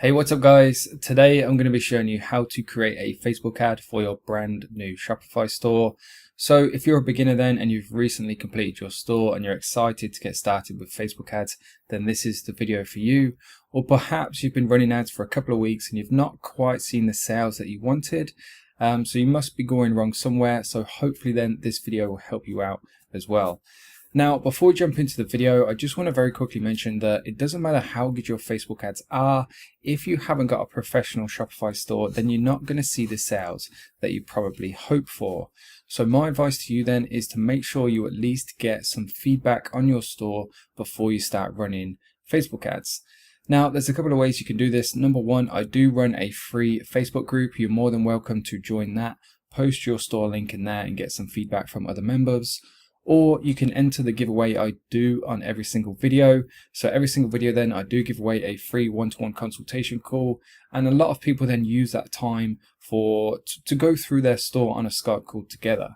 Hey, what's up guys? Today I'm going to be showing you how to create a Facebook ad for your brand new Shopify store. So if you're a beginner then and you've recently completed your store and you're excited to get started with Facebook ads, then this is the video for you. Or perhaps you've been running ads for a couple of weeks and you've not quite seen the sales that you wanted. So you must be going wrong somewhere. So hopefully then this video will help you out as well. Now, before we jump into the video, I just want to very quickly mention that it doesn't matter how good your Facebook ads are. If you haven't got a professional Shopify store, then you're not going to see the sales that you probably hope for. So my advice to you then is to make sure you at least get some feedback on your store before you start running Facebook ads. Now, there's a couple of ways you can do this. Number one, I do run a free Facebook group. You're more than welcome to join that. Post your store link in there and get some feedback from other members. Or you can enter the giveaway I do on every single video. So every single video then I do give away a free one-to-one consultation call. And a lot of people then use that time to go through their store on a Skype call together.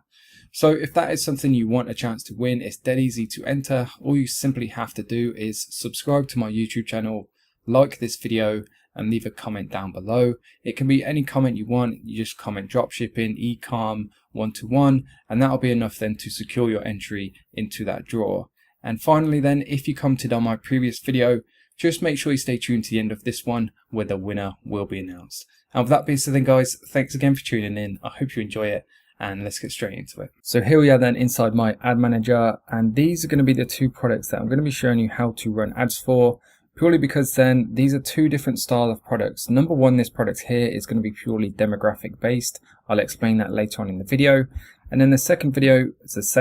So if that is something you want a chance to win, it's dead easy to enter. All you simply have to do is subscribe to my YouTube channel, like this video, and leave a comment down below. It can be any comment you want. You just comment dropshipping, e-com, one-to-one, and that'll be enough then to secure your entry into that draw. And finally then, if you commented on my previous video, just make sure you stay tuned to the end of this one where the winner will be announced. And with that being said then guys, thanks again for tuning in. I hope you enjoy it, and let's get straight into it. So here we are then inside my ad manager, and these are going to be the two products that I'm going to be showing you how to run ads for. Purely because then these are two different style of products. Number one, this product here is going to be purely demographic based. I'll explain that later on in the video. And then the second product, is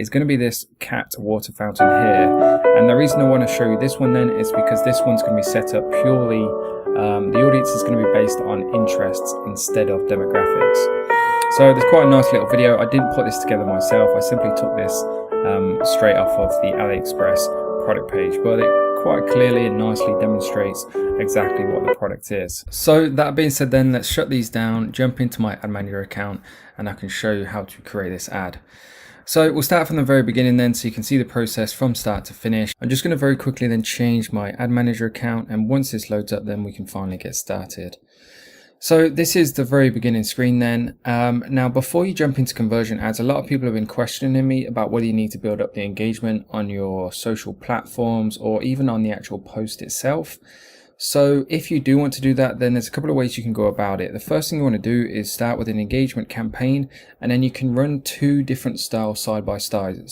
going to be this cat water fountain here. And the reason I want to show you this one then is because this one's going to be set up purely, the audience is going to be based on interests instead of demographics. So there's quite a nice little video. I didn't put this together myself. I simply took this straight off of the AliExpress product page, but it quite clearly and nicely demonstrates exactly what the product is. So that being said then, let's shut these down, jump into my ad manager account, and I can show you how to create this ad. So we'll start from the very beginning then, so you can see the process from start to finish. I'm just going to very quickly then change my ad manager account, and once this loads up then we can finally get started. So this is the very beginning screen then. Now before you jump into conversion ads, a lot of people have been questioning me about whether you need to build up the engagement on your social platforms or even on the actual post itself. So if you do want to do that, then there's a couple of ways you can go about it. The first thing you want to do is start with an engagement campaign, and then you can run two different styles side by side.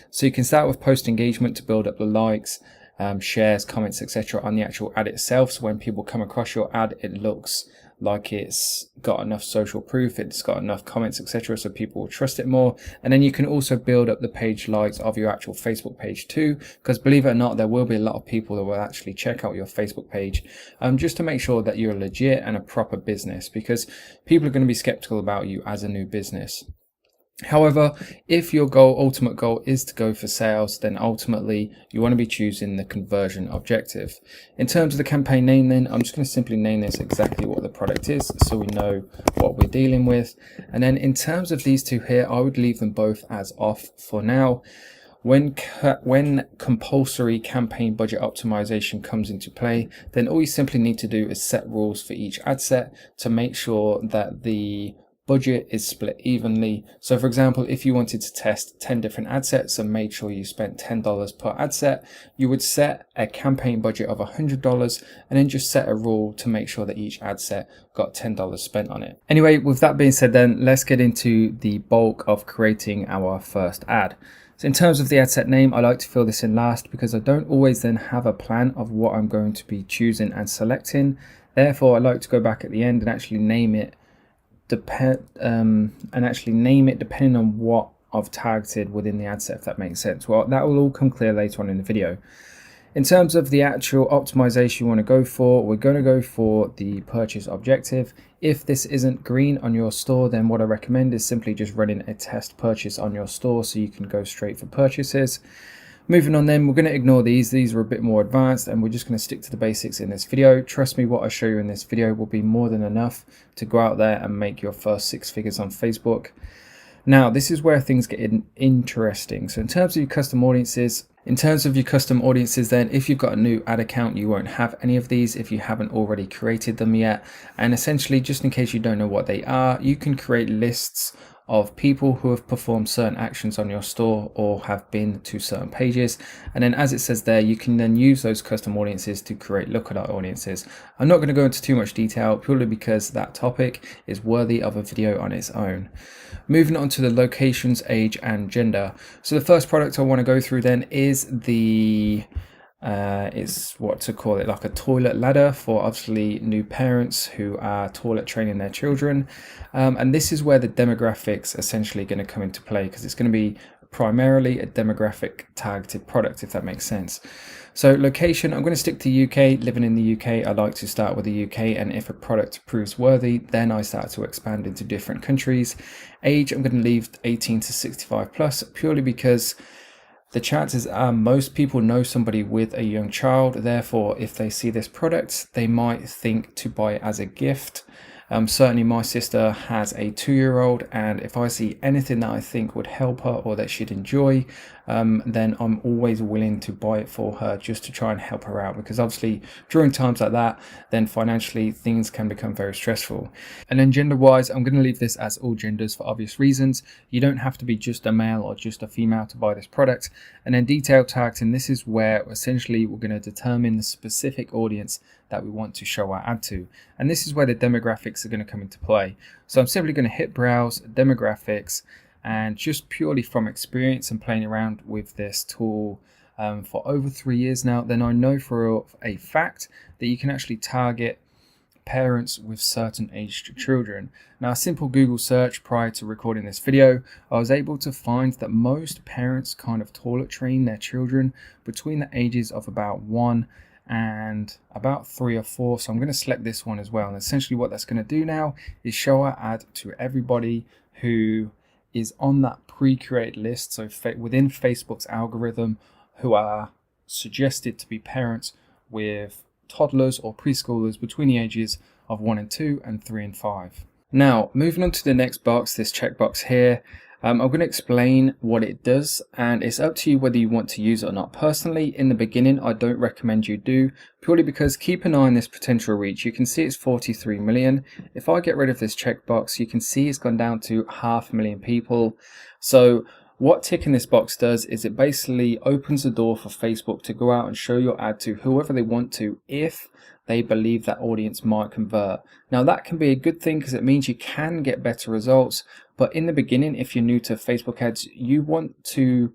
So you can start with post engagement to build up the likes, shares, comments, etc. on the actual ad itself. So when people come across your ad, it looks like it's got enough social proof, it's got enough comments, etc. so people will trust it more. And then you can also build up the page likes of your actual Facebook page too, because believe it or not, there will be a lot of people that will actually check out your Facebook page just to make sure that you're legit and a proper business, because people are going to be skeptical about you as a new business. However, if your ultimate goal is to go for sales, then ultimately you want to be choosing the conversion objective. In terms of the campaign name then, I'm just going to simply name this exactly what the product is so we know what we're dealing with. And then in terms of these two here, I would leave them both as off for now. When compulsory campaign budget optimization comes into play, then all you simply need to do is set rules for each ad set to make sure that the budget is split evenly. So for example, if you wanted to test 10 different ad sets and made sure you spent $10 per ad set, you would set a campaign budget of $100 and then just set a rule to make sure that each ad set got $10 spent on it. Anyway, with that being said then, let's get into the bulk of creating our first ad. So in terms of the ad set name, I like to fill this in last because I don't always then have a plan of what I'm going to be choosing and selecting. Therefore, I like to go back at the end and actually name it depending on what I've targeted within the ad set, if that makes sense. Well, that will all come clear later on in the video. In terms of the actual optimization you want to go for, we're going to go for the purchase objective. If this isn't green on your store, then what I recommend is simply just running a test purchase on your store so you can go straight for purchases. Moving on then, we're going to ignore these are a bit more advanced, and we're just going to stick to the basics in this video. Trust me, what I show you in this video will be more than enough to go out there and make your first 6 figures on Facebook. Now, this is where things get interesting. So in terms of your custom audiences, In terms of your custom audiences then, if you've got a new ad account, you won't have any of these if you haven't already created them yet. And essentially, just in case you don't know what they are, you can create lists of people who have performed certain actions on your store or have been to certain pages, and then as it says there, you can then use those custom audiences to create lookalike audiences. I'm not going to go into too much detail purely because that topic is worthy of a video on its own. Moving on to the locations, age and gender. So the first product I want to go through then is the it's what to call it, like a toilet ladder for obviously new parents who are toilet training their children, and this is where the demographics essentially going to come into play, because it's going to be primarily a demographic targeted product, if that makes sense. So location, I'm going to stick to UK. Living in the UK, I like to start with the UK, and if a product proves worthy, then I start to expand into different countries. Age, I'm going to leave 18 to 65 plus, purely because the chances are most people know somebody with a young child. Therefore, if they see this product, they might think to buy it as a gift. Certainly my sister has a 2-year-old, and if I see anything that I think would help her or that she'd enjoy, then I'm always willing to buy it for her just to try and help her out, because obviously during times like that, then financially things can become very stressful. And then gender wise, I'm going to leave this as all genders for obvious reasons. You don't have to be just a male or just a female to buy this product. And then detailed targeting, this is where essentially we're going to determine the specific audience that we want to show our ad to, and this is where the demographics are going to come into play. So I'm simply going to hit browse demographics, and just purely from experience and playing around with this tool for over 3 years now, then I know for a fact that you can actually target parents with certain aged children. Now, a simple Google search prior to recording this video, I was able to find that most parents kind of toilet train their children between the ages of about 1 and about 3 or 4. So I'm going to select this one as well, and essentially what that's going to do now is show our ad to everybody who is on that pre-created list, so within Facebook's algorithm, who are suggested to be parents with toddlers or preschoolers between the ages of 1 and 2 and 3 and 5. Now, moving on to the next box, this checkbox here, I'm going to explain what it does, and it's up to you whether you want to use it or not. Personally, in the beginning, I don't recommend you do, purely because keep an eye on this potential reach. You can see it's 43 million. If I get rid of this checkbox, you can see it's gone down to 500,000 people. So what ticking this box does is it basically opens the door for Facebook to go out and show your ad to whoever they want to, if they believe that audience might convert. Now, that can be a good thing because it means you can get better results. But in the beginning, if you're new to Facebook ads, you want to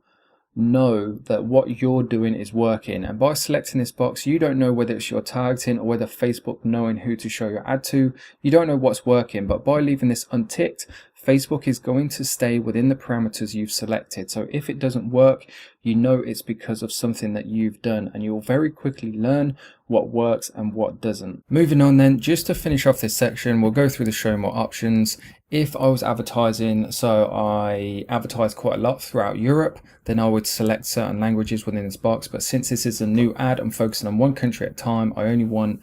know that what you're doing is working. And by selecting this box, you don't know whether it's your targeting or whether Facebook knowing who to show your ad to. You don't know what's working, but by leaving this unticked, Facebook is going to stay within the parameters you've selected. So if it doesn't work, you know it's because of something that you've done, and you'll very quickly learn what works and what doesn't. Moving on then, just to finish off this section, we'll go through the show more options. If I was advertising, so I advertise quite a lot throughout Europe, then I would select certain languages within this box. But since this is a new ad, I'm focusing on one country at a time. I only want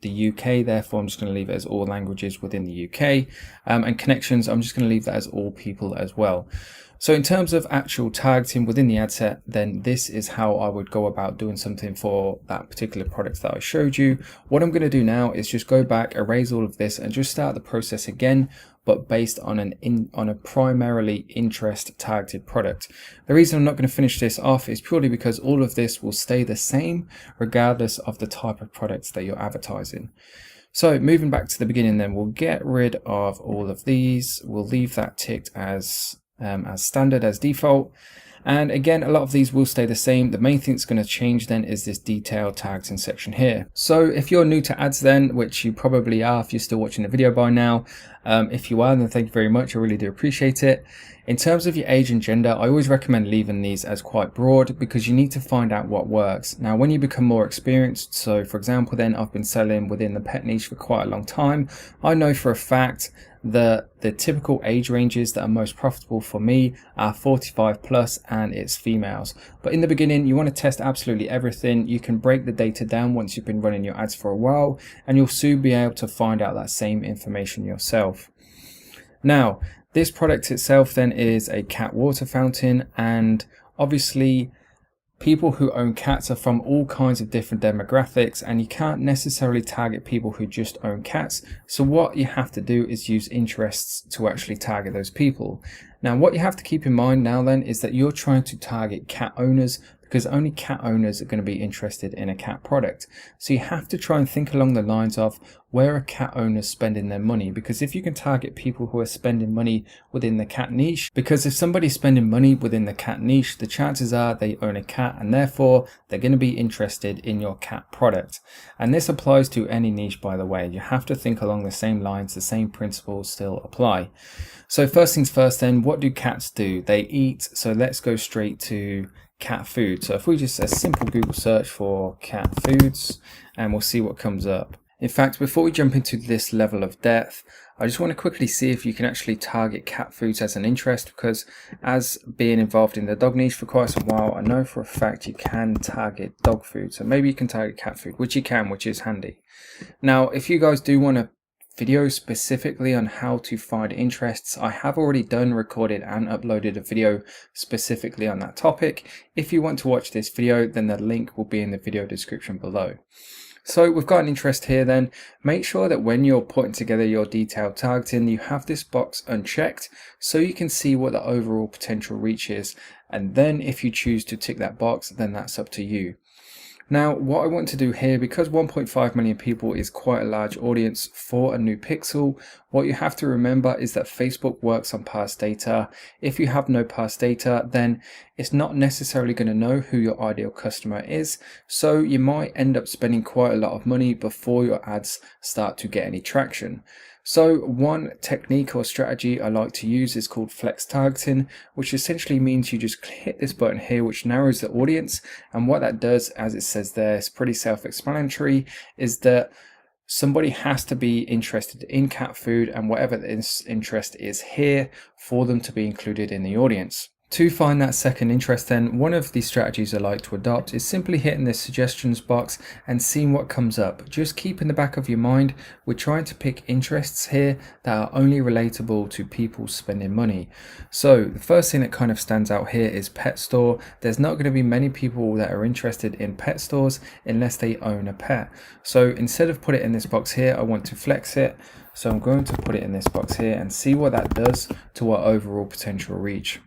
the UK, therefore I'm just going to leave it as all languages within the UK. And connections, I'm just going to leave that as all people as well. So in terms of actual targeting within the ad set, then this is how I would go about doing something for that particular product that I showed you. What I'm going to do now is just go back, erase all of this, and just start the process again, but based on a primarily interest targeted product. The reason I'm not going to finish this off is purely because all of this will stay the same regardless of the type of products that you're advertising. So moving back to the beginning then, we'll get rid of all of these. We'll leave that ticked as standard, as default. And again, a lot of these will stay the same. The main thing that's going to change then is this detailed targeting section here. So if you're new to ads then, which you probably are if you're still watching the video by now, if you are, then thank you very much. I really do appreciate it. In terms of your age and gender, I always recommend leaving these as quite broad because you need to find out what works. Now, when you become more experienced, so for example, then I've been selling within the pet niche for quite a long time, I know for a fact that the typical age ranges that are most profitable for me are 45 plus, and it's females. But in the beginning, you want to test absolutely everything. You can break the data down once you've been running your ads for a while, and you'll soon be able to find out that same information yourself. Now, this product itself then is a cat water fountain, and obviously People who own cats are from all kinds of different demographics, and you can't necessarily target people who just own cats. So what you have to do is use interests to actually target those people. Now, what you have to keep in mind now then is that you're trying to target cat owners, because only cat owners are going to be interested in a cat product. So you have to try and think along the lines of, where are cat owners spending their money? Because if you can target people who are spending money within the cat niche, because if somebody's spending money within the cat niche, the chances are they own a cat, and therefore they're going to be interested in your cat product. And this applies to any niche, by the way. You have to think along the same lines, the same principles still apply. So first things first then, what do cats do? They eat. So let's go straight to cat food. So if we just a simple Google search for cat foods, and we'll see what comes up. In fact, before we jump into this level of depth, I just want to quickly see if you can actually target cat foods as an interest, because as being involved in the dog niche for quite some while, I know for a fact you can target dog food. So maybe you can target cat food, which you can, which is handy. Now, if you guys do want to video specifically on how to find interests, I have already recorded and uploaded a video specifically on that topic. If you want to watch this video, then the link will be in the video description below. So we've got an interest here then. Make sure that when you're putting together your detailed targeting, you have this box unchecked so you can see what the overall potential reach is. And then if you choose to tick that box, then that's up to you. Now, what I want to do here, because 1.5 million people is quite a large audience for a new pixel, what you have to remember is that Facebook works on past data. If you have no past data, then it's not necessarily going to know who your ideal customer is. So you might end up spending quite a lot of money before your ads start to get any traction. So one technique or strategy I like to use is called flex targeting, which essentially means you just hit this button here, which narrows the audience. And what that does, as it says there, it's pretty self-explanatory, is that somebody has to be interested in cat food and whatever this interest is here for them to be included in the audience. To find that second interest then, one of the strategies I like to adopt is simply hitting this suggestions box and seeing what comes up. Just keep in the back of your mind, we're trying to pick interests here that are only relatable to people spending money. So the first thing that kind of stands out here is pet store. There's not going to be many people that are interested in pet stores unless they own a pet. So instead of put it in this box here, I want to flex it. So I'm going to put it in this box here and see what that does to our overall potential reach.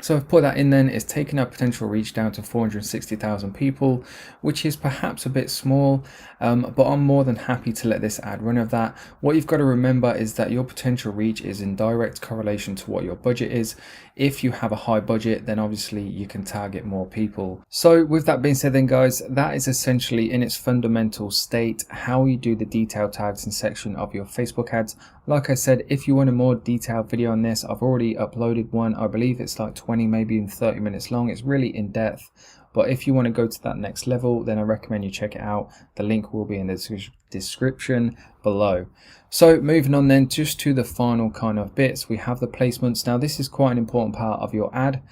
So I've put that in then, it's taken our potential reach down to 460,000 people, which is perhaps a bit small, but I'm more than happy to let this ad run of that. What you've got to remember is that your potential reach is in direct correlation to what your budget is. If you have a high budget, then obviously you can target more people. So with that being said then guys, that is essentially in its fundamental state how you do the detailed targeting section of your Facebook ads. Like I said, if you want a more detailed video on this, I've already uploaded one. I believe it's like 20, maybe even 30 minutes long. It's really in depth. But if you want to go to that next level, then I recommend you check it out. The link will be in the description below. So moving on then just to the final kind of bits, we have the placements. Now this is quite an important part of your ad.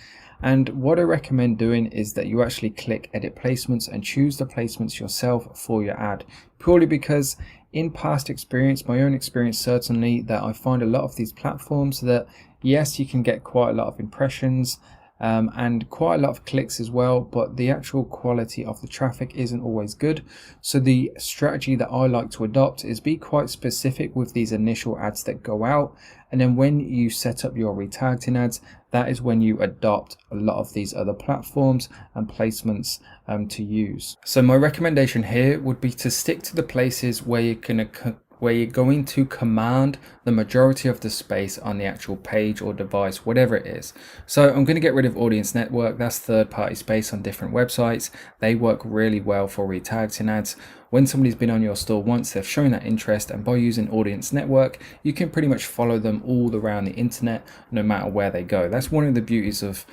And what I recommend doing is that you actually click edit placements and choose the placements yourself for your ad, purely because in past experience, my own experience certainly, that I find a lot of these platforms that yes, you can get quite a lot of impressions and quite a lot of clicks as well, but the actual quality of the traffic isn't always good. So the strategy that I like to adopt is be quite specific with these initial ads that go out, and then when you set up your retargeting ads, that is when you adopt a lot of these other platforms and placements to use. So my recommendation here would be to stick to the places where you're going to command the majority of the space on the actual page or device, whatever it is. So I'm going to get rid of audience network. That's third-party space on different websites. They work really well for retargeting ads. When somebody's been on your store once, they've shown that interest, and by using audience network, you can pretty much follow them all around the internet, no matter where they go. That's one of the beauties of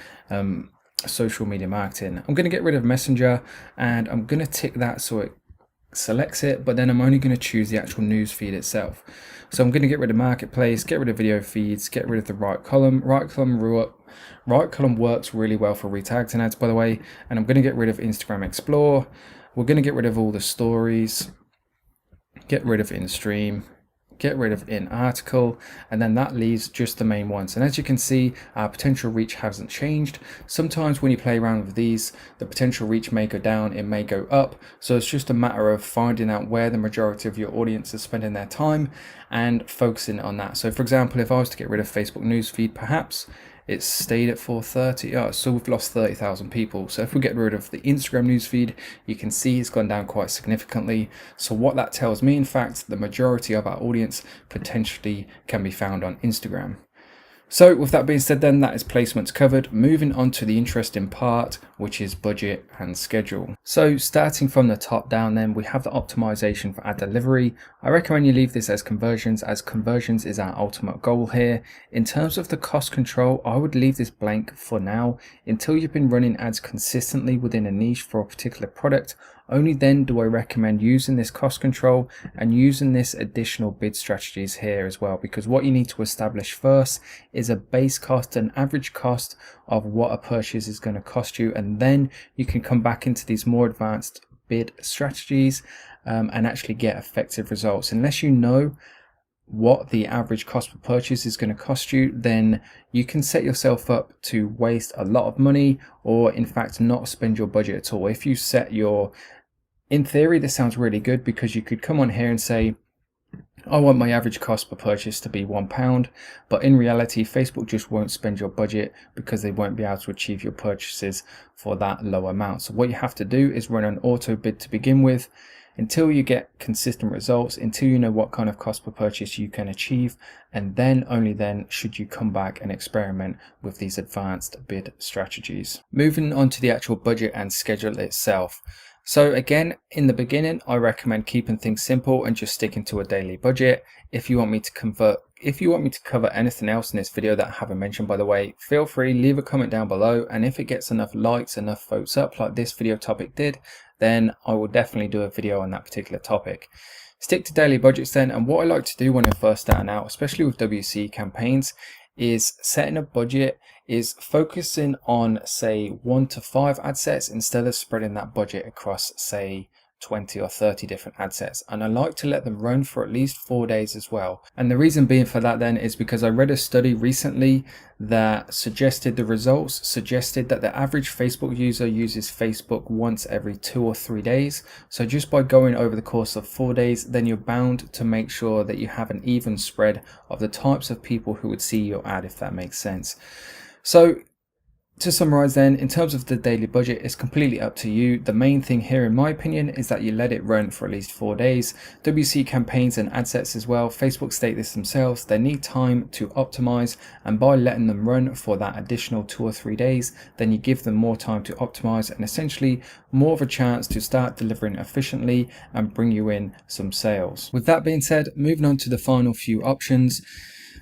social media marketing. I'm going to get rid of Messenger, and I'm going to tick that so it selects it, but then I'm only going to choose the actual news feed itself. So I'm going to get rid of marketplace, get rid of video feeds, get rid of the right column. Right column works really well for retargeting ads, by the way. And I'm going to get rid of Instagram Explore. We're going to get rid of all the stories, get rid of in-stream, get rid of in article, and then that leaves just the main ones. And as you can see, our potential reach hasn't changed. Sometimes when you play around with these, the potential reach may go down, it may go up. So it's just a matter of finding out where the majority of your audience is spending their time and focusing on that. So for example, if I was to get rid of Facebook newsfeed, perhaps it stayed at 430. Oh, so we've lost 30,000 people. So if we get rid of the Instagram newsfeed, you can see it's gone down quite significantly. So what that tells me, in fact, the majority of our audience potentially can be found on Instagram. So with that being said, then that is placements covered. Moving on to the interesting part, which is budget and schedule. So starting from the top down, then we have the optimization for ad delivery. I recommend you leave this as conversions is our ultimate goal here. In terms of the cost control, I would leave this blank for now until you've been running ads consistently within a niche for a particular product. Only then do I recommend using this cost control and using this additional bid strategies here as well, because what you need to establish first is a base cost, an average cost of what a purchase is going to cost you, and then you can come back into these more advanced bid strategies and actually get effective results. Unless you know what the average cost per purchase is going to cost you, then you can set yourself up to waste a lot of money, or in fact not spend your budget at all. If you set your, in theory this sounds really good, because you could come on here and say, I want my average cost per purchase to be £1, but in reality Facebook just won't spend your budget because they won't be able to achieve your purchases for that low amount. So what you have to do is run an auto bid to begin with, until you get consistent results, until you know what kind of cost per purchase you can achieve, and then only then should you come back and experiment with these advanced bid strategies. Moving on to the actual budget and schedule itself. So again, in the beginning, I recommend keeping things simple and just sticking to a daily budget. If you want me to cover anything else in this video that I haven't mentioned, by the way, feel free, leave a comment down below, and if it gets enough likes, enough votes up like this video topic did, then I will definitely do a video on that particular topic. Stick to daily budgets then, and what I like to do when I'm first starting out, especially with WC campaigns, is setting a budget, is focusing on say 1 to 5 ad sets instead of spreading that budget across say 20 or 30 different ad sets. And I like to let them run for at least 4 days as well. And the reason being for that then is because I read a study recently that suggested the results suggested that the average Facebook user uses Facebook once every 2 or 3 days. So just by going over the course of 4 days, then you're bound to make sure that you have an even spread of the types of people who would see your ad, if that makes sense. So to summarize then, in terms of the daily budget, it's completely up to you. The main thing here, in my opinion, is that you let it run for at least 4 days. WC campaigns and ad sets as well, Facebook state this themselves, they need time to optimize, and by letting them run for that additional 2 or 3 days, then you give them more time to optimize and essentially more of a chance to start delivering efficiently and bring you in some sales. With that being said, moving on to the final few options.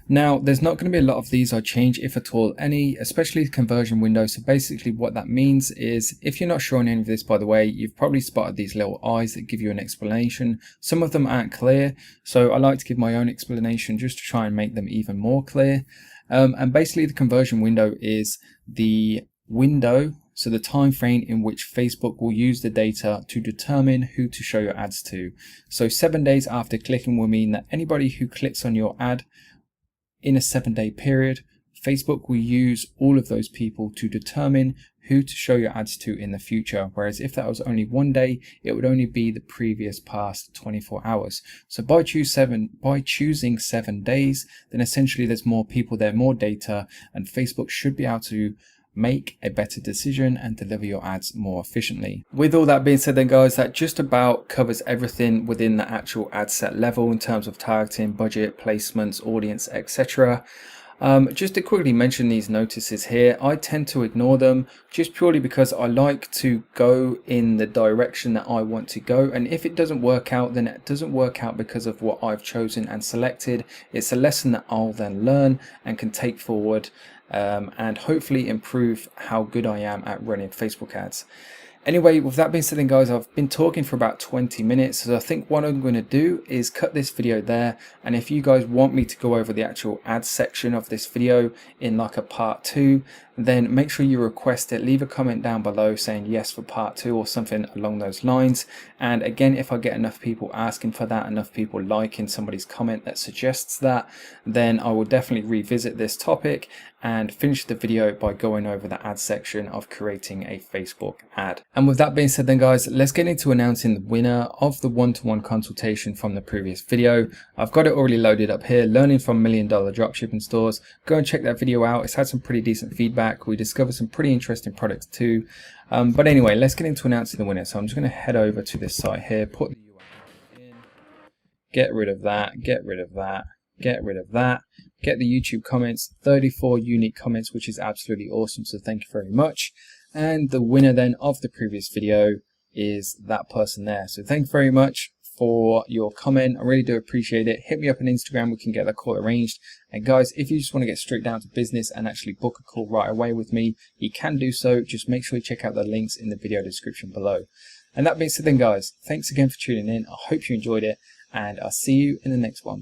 Now, there's not going to be a lot of these I change, if at all any, especially the conversion window. So basically what that means is, if you're not sure on any of this, by the way, you've probably spotted these little eyes that give you an explanation. Some of them aren't clear, so I like to give my own explanation just to try and make them even more clear. And basically the conversion window is the window, so the time frame in which Facebook will use the data to determine who to show your ads to. So 7 days after clicking will mean that anybody who clicks on your ad in a 7-day period, Facebook will use all of those people to determine who to show your ads to in the future. Whereas if that was only 1 day, it would only be the previous past 24 hours. So by choosing 7 days, then essentially there's more people there, more data, and Facebook should be able to make a better decision and deliver your ads more efficiently. With all that being said then guys, that just about covers everything within the actual ad set level in terms of targeting, budget, placements, audience, etc. Just to quickly mention these notices here, I tend to ignore them just purely because I like to go in the direction that I want to go, and if it doesn't work out, then it doesn't work out because of what I've chosen and selected. It's a lesson that I'll then learn and can take forward and hopefully improve how good I am at running Facebook ads. Anyway, with that being said then guys, I've been talking for about 20 minutes, so I think what I'm going to do is cut this video there, and if you guys want me to go over the actual ad section of this video in like a part 2, then make sure you request it. Leave a comment down below saying yes for part 2 or something along those lines. And again, if I get enough people asking for that, enough people liking somebody's comment that suggests that, then I will definitely revisit this topic and finish the video by going over the ad section of creating a Facebook ad. And with that being said then guys, let's get into announcing the winner of the one-to-one consultation from the previous video. I've got it already loaded up here, learning from $1 Million Dropshipping Stores. Go and check that video out. It's had some pretty decent feedback. We discovered some pretty interesting products too. But anyway, let's get into announcing the winner. So I'm just going to head over to this site here, put the URL in, get rid of that, get rid of that, get rid of that, get the YouTube comments, 34 unique comments, which is absolutely awesome. So thank you very much. And the winner then of the previous video is that person there. So thank you very much for your comment. I really do appreciate it. Hit me up on Instagram. We can get that call arranged. And guys, if you just want to get straight down to business and actually book a call right away with me, you can do so. Just make sure you check out the links in the video description below. And that being said then guys, thanks again for tuning in. I hope you enjoyed it, and I'll see you in the next one.